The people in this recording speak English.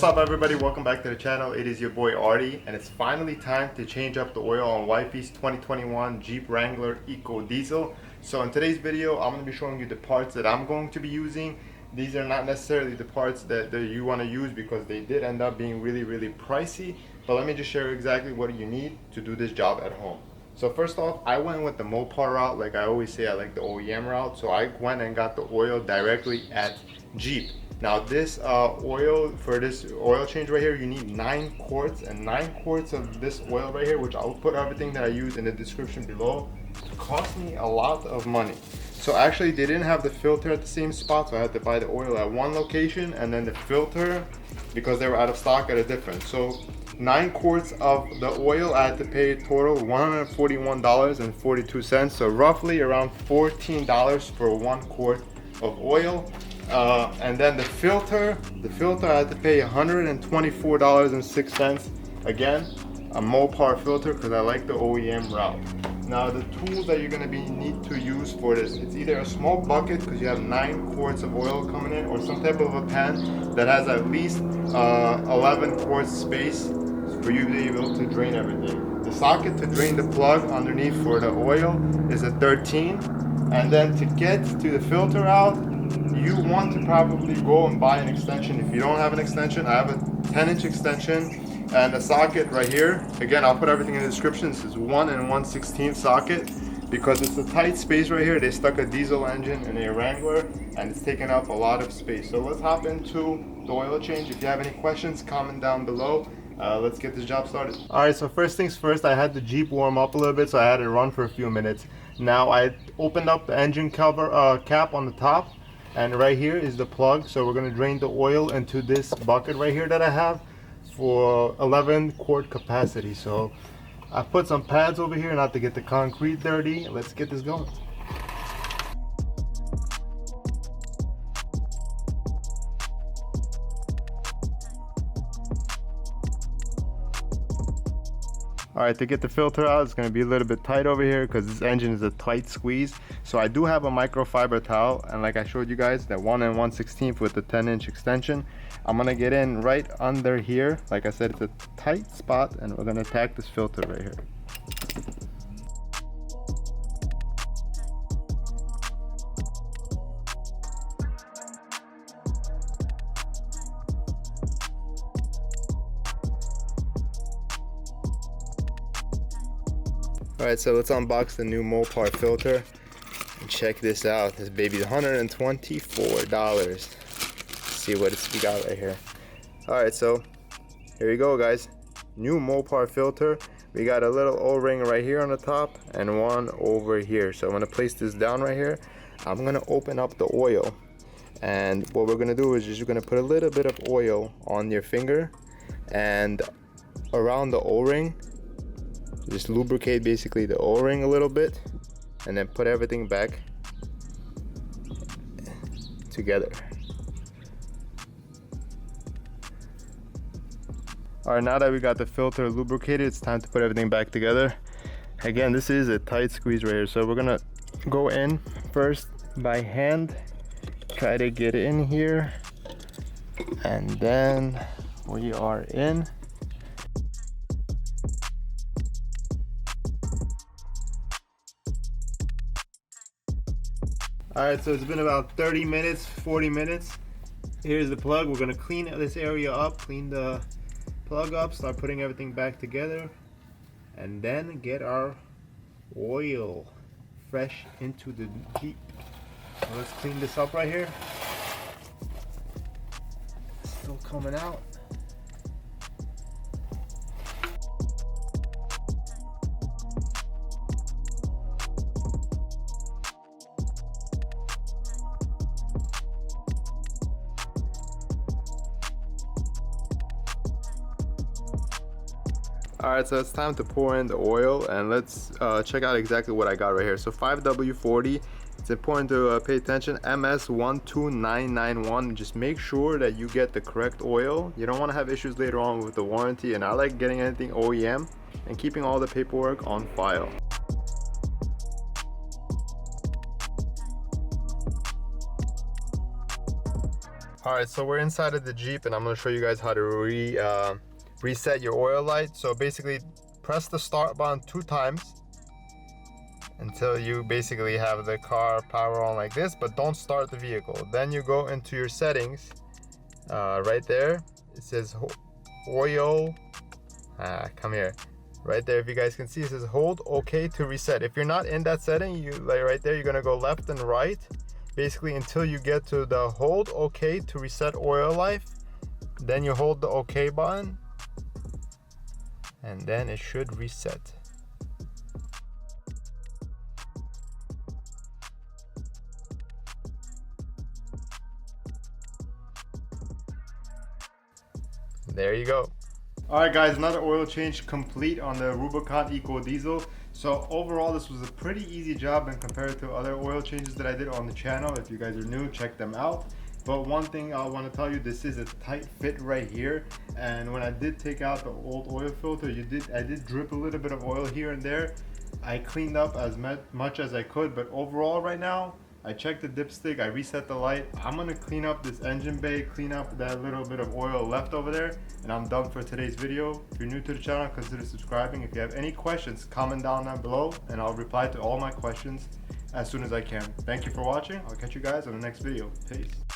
What's up everybody, welcome back to the channel. It is your boy Artie and it's finally time to change up the oil on Wifey's 2021 Jeep Wrangler EcoDiesel. So in today's video I'm going to be showing you the parts that I'm going to be using. These are not necessarily the parts that you want to use because they did end up being really pricey, but let me just share exactly what you need to do this job at home. So first off, I went with the MOPAR route. Like I always say, I like the OEM route, so I went and got the oil directly at Jeep. Now this oil, for this oil change right here, you need 9 quarts, and 9 quarts of this oil right here, which I'll put everything that I use in the description below, cost me a lot of money. So actually they didn't have the filter at the same spot, so I had to buy the oil at one location and then the filter, because they were out of stock, at a different. So 9 quarts of the oil I had to pay total $141.42, so roughly around $14 for 1 quart of oil. And then the filter I had to pay $124.06. Again, a MOPAR filter because I like the OEM route. Now the tools that you're going to need to use for this, it's either a small bucket because you have 9 quarts of oil coming in, or some type of a pan that has at least 11 quarts space for you to be able to drain everything. The socket to drain the plug underneath for the oil is a 13, and then to get to the filter out, you want to probably go and buy an extension. If you don't have an extension, I have a 10-inch extension and a socket right here. Again, I'll put everything in the description. This is 1 1/16 socket because it's a tight space right here. They stuck a diesel engine in a Wrangler and it's taking up a lot of space. So let's hop into the oil change. If you have any questions, comment down below. Let's get this job started. Alright, so first things first, I had the Jeep warm up a little bit, so I had it run for a few minutes. Now I opened up the engine cover cap on the top, and right here is the plug. So we're going to drain the oil into this bucket right here that I have for 11 quart capacity. So I put some pads over here not to get the concrete dirty. Let's get this going. Alright, to get the filter out, it's going to be a little bit tight over here because this engine is a tight squeeze. So I do have a microfiber towel, and like I showed you guys, that 1 1/16 with the 10-inch extension. I'm going to get in right under here. Like I said, it's a tight spot, and we're going to attack this filter right here. Alright, so let's unbox the new MOPAR filter and check this out. This baby's $124. Let's see what we got right here. Alright, so here you go guys. New MOPAR filter. We got a little O-ring right here on the top and one over here. So I'm going to place this down right here. I'm going to open up the oil. And what we're going to do is just, you're going to put a little bit of oil on your finger and around the O-ring. Just lubricate basically the O-ring a little bit and then put everything back together. Alright, now that we got the filter lubricated, it's time to put everything back together. Again, this is a tight squeeze right here, so we're gonna go in first by hand, try to get in here, and then we are in. Alright, so it's been about 30 minutes, 40 minutes. Here's the plug. We're going to clean this area up, clean the plug up, start putting everything back together, and then get our oil fresh into the Jeep. So let's clean this up right here. It's still coming out. Alright, so it's time to pour in the oil, and let's check out exactly what I got right here. So 5W40, it's important to pay attention, MS12991. Just make sure that you get the correct oil. You don't want to have issues later on with the warranty, and I like getting anything OEM and keeping all the paperwork on file. All right, so we're inside of the Jeep and I'm gonna show you guys how to reset your oil light. So basically press the start button 2 times until you basically have the car power on like this, but don't start the vehicle. Then you go into your settings, right there, it says oil, come here. Right there, if you guys can see, it says hold OK to reset. If you're not in that setting, you like right there, you're gonna go left and right, basically until you get to the hold OK to reset oil life. Then you hold the OK button, and then it should reset. There you go. Alright guys, another oil change complete on the Rubicon EcoDiesel. So overall this was a pretty easy job and compared to other oil changes that I did on the channel. If you guys are new, check them out. But one thing I want to tell you, this is a tight fit right here, and when I did take out the old oil filter, I did drip a little bit of oil here and there. I cleaned up as much as I could, but overall right now I checked the dipstick, I reset the light. I'm gonna clean up this engine bay, clean up that little bit of oil left over there, and I'm done for today's video. If you're new to the channel, consider subscribing. If you have any questions, comment down below and I'll reply to all my questions as soon as I can. Thank you for watching. I'll catch you guys on the next video. Peace.